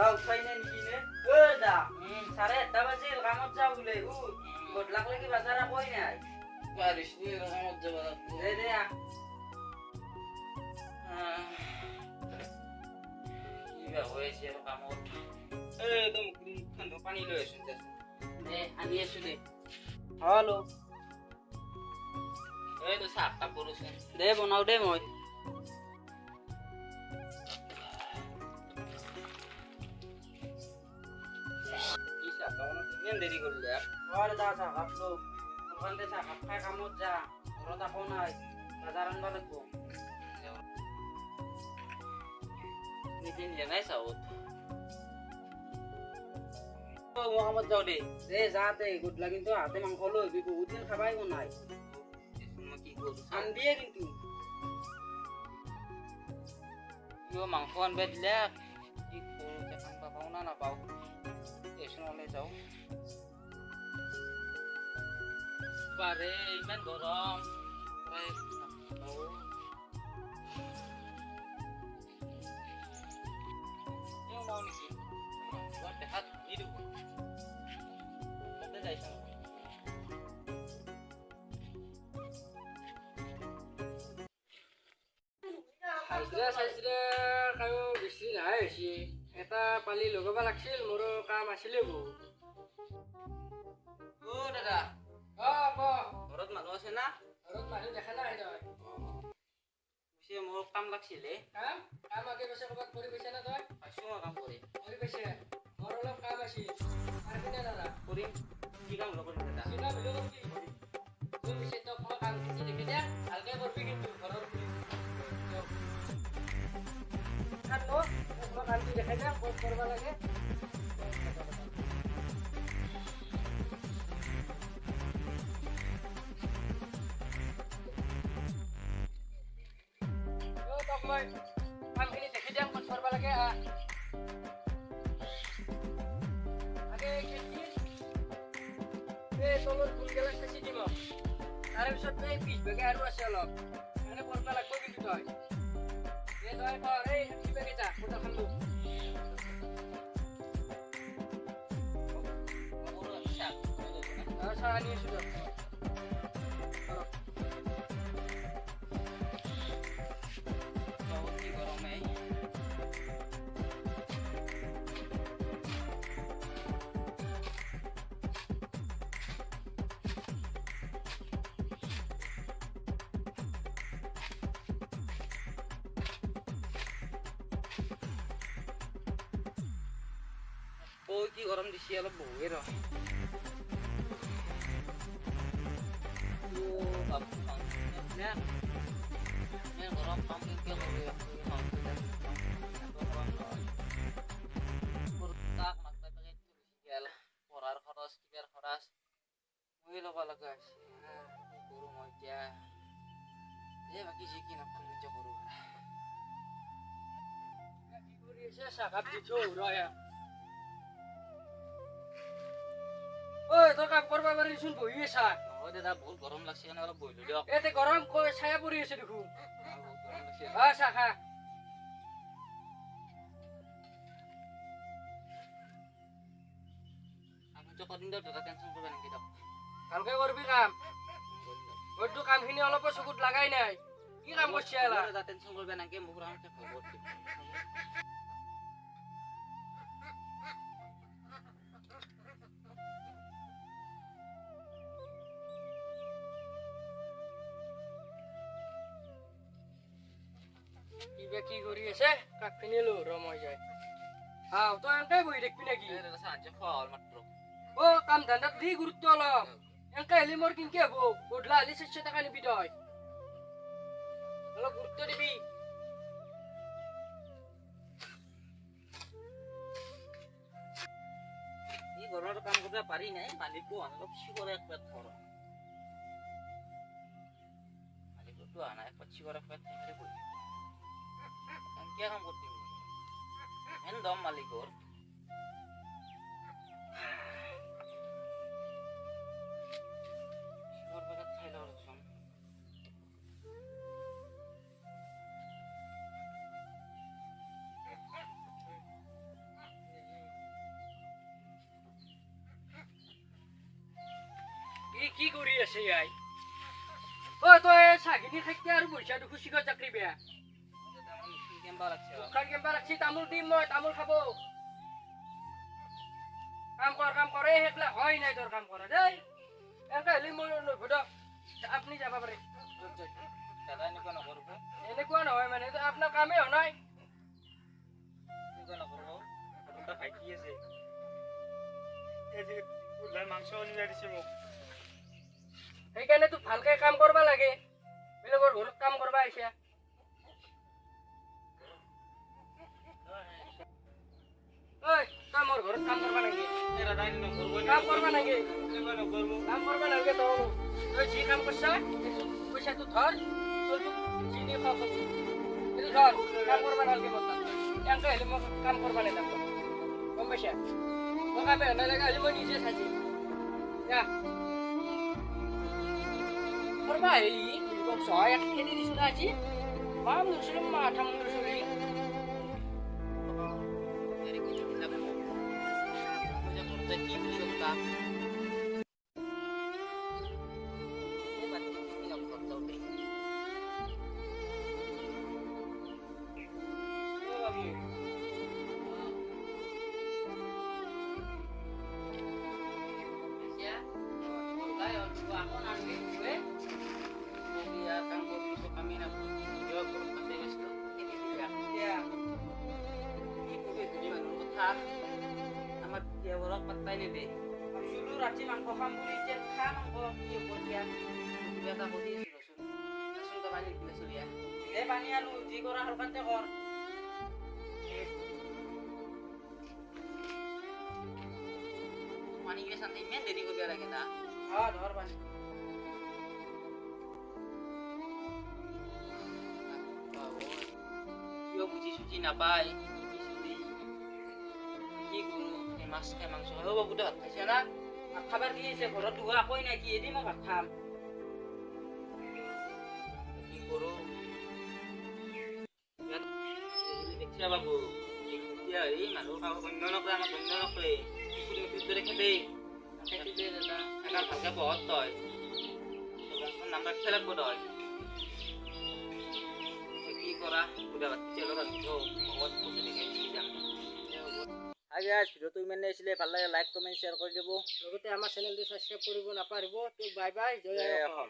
দাদা উঠাই নাই নেকি নে দা 8:30 বাজিল কামত যাও বোলে গধলাক লাগি বাজাৰ কই নাই বারিশ নি কামত যাব লাগবো দে দে কিবা হয়েছে আর কামত একদম ঠান্ডা পানি লই আসুন দে আনি আছো দে হ্যালো এই তো সাতটা করছেন দে বনাও দে মই দেরি করলে আর দা চা খাবলো ওখান থেকে চা খাই কামত যা ঘৰত আকৌ নাই বাজাৰ আনবা লাগবো নিজে নিজে নাই চাউত মোহাম্মদ যাও দে দে যাতে গুডলা কিন্তু হাতে মাংস লৈ বহুত দিন খাবাই নাই কি করব আনবিয়ে কিন্তু মাংস আনবে দিলে কি করব কেখান পাও না না পাও স্টেশনলে যাও বারে ইমান গরম দেখাত নিদু তাতে যাইছ সাইজৰে কায়ো বেছি নাই হৈছে এটা পালি লগাব লাগছিল মোৰো কাম আছিলে বহুত ও দাদা ঘৰত মানুহ আছে না ঘৰত মানুহ দেখা নাই তই পিছে মোৰ কাম লাগছিলে কাম কাম আগে পাছে ক'ৰবাত কৰি পাইছা না তই পাইছো কাম কৰি পাইছে মোৰ অলপ কাম আছিল পাৰিবিনে দাদা কৰিম কি কাম কৰিম দাদা চিনা ভিডিঅ' কৰিবি তোৰ পিছে তোক মই কাম খিনি দেখি দে ভালকে কৰিবি কিন্তু ঘৰত মই কামটো দেখাই দে ক'ত কৰিব লাগে তোক মই কামখিনি দেখি দিম ক'ত কৰিব লাগে আগে এই তলৰ ফুলগেলা চাচি দিম তাৰে পিছত এই পিছ বেগে আৰু আছে অলপ মানে কৰিব লাগিব কিন্তু তই এই তই কৰ এই বেগে যা কোটাখন লো চাহ আনি আছো দিয়ক ওই কি গরম দিছি অলপ বহুয়ে র গরম কাম কি করবে পড়ার খরচ কিবার খরচ মই লব লগা আছে কি করু মই এতিয়া বাকি যি কি নকম নিজে করু কি কৰি আছে চাকাপ দিছো ৰয়া ওই তো কাম করবা পারি শুন বহি আছা ও দাদা বহুত গরম লাগছে না অলপ বইলো দিয়ক এতে গরম কই ছায়া পৰি আছে দেখো বহুত গরম লাগছে চাখা আমি তো কদিন দাদা টেনশন করবে নাকি দাও ভালকে করবি কাম ওইটো কামখিনি অলপ চকুত লাগাই নাই কি কাম করছি আলা দাদা টেনশন করবে নাকি মুখ রামতে খবর দিই কি কৰি আছে কাকখিনি লো ৰমই যায় তই এনেকে বহি দেখবি নাকি দাদা সাহায্য ফল মাত্ৰ ও কাম ধান্দাত দি গুৰুত্ব অলপ এনেকে হলে মোৰ কিনকে হব গধলা হলে 400 টাকা নিবি তই অলপ গুৰুত্ব দিবি এই গরমের কাম করতে পারি নাই মালিকও অলপ শিকরে একবার ধর মালিকও তো আনা একবার শিকরে একবার থেকে বলি কি কাম করতে হেন দম মালিকর শিকর বাগাত খাইলে ওরকম কি কৰি আছে আই ঐ তই চাগিনি খাইতে আৰু পইচাটো খুচি গৈ চাকৰি বেয়া কেম্বা লাগছে দোকান কেম্পা ৰাখছি তামোল দিম মই তামোল খাব কাম কৰ এই সেইগিলা হয় নাই তোৰ কাম কৰা দেই এনেকৈ হ'লে মই নভদ আপুনি যাব পাৰে দাদা এনেকুৱা নকৰিব এনেকুৱা নহয় মানে আপোনাৰ কামেই হোৱা নাই এনেকুৱা নকৰিব এটা ভাইটি আছে এই যে উল্লাই মাংস আনি দিছে মোক সেইকাৰণে তোক ভালকে কাম কৰিব লাগে বেলেগৰ ঘৰত কাম কৰিব আহিছে ঐ তই মোৰ ঘৰত কাম কৰিব নাগে এই দাদা এনে নকৰিব কাম কৰিব নাগে এনেকুৱা নকৰিব কাম কৰিব নালাগে তই যি কাম কৰিছা পইচাটো ধৰ তই তোক চিনি খাব এইটো ধৰ কাম কৰিব নালাগে মোৰ তাত এনেকৈ হ'লে মই কাম কৰিব নাযাম গম পাইছা মই কামে নালাগে হ'লে মই নিজে চাইছি যা কৰবা হেৰি গম চহাই খেদি দিছোঁ না আজি মাম নুচুলিম মাথা নুচুলি কি বুলি কথা আমার দেওয়ারক পাত্তাই নেবে শুধু রাত্রি মাংস খাম বুলি যে খা মাংস কি বলিয়া এটা বদি রসুন রসুন তো পানি দিলে চলিয়া দে পানি আলু যি করা হরকাতে কর পানি গিয়ে শান্তি মেন দেরি করবে লাগে না হ্যাঁ ধর পানি কেউ বুঝি সুঝি নাপায় কি গরু মাছ খাই মাংস খাই বাবু গোটে ভাত খাইছে না ভাত খাবার দিয়েছে ঘৰত দুয়া কই নাই কি এদি মই ভাত খাম কি গৰু দেখিছা বাবু এতিয়া এই মানুহ খাব গণ্য নকৰে আমাক গণ্য নকৰে মিঠুৰ দৰে খেদে খেদি দে দাদা একাল ভালকে বহত তই নাম ৰাখিব লাগিব তই কি কৰা গোটা ভাত চেলৰ বহুত বস্তু দেখাই যাম ভিডিঅ'টো ইমানে আছিলে ভাল লাগে লাইক কমেণ্ট শ্বেয়াৰ কৰি দিব লগতে আমাৰ চেনেলটো ছাবস্ক্ৰাইব কৰিব নাপাহৰিব তো বাই বাই জয় অসম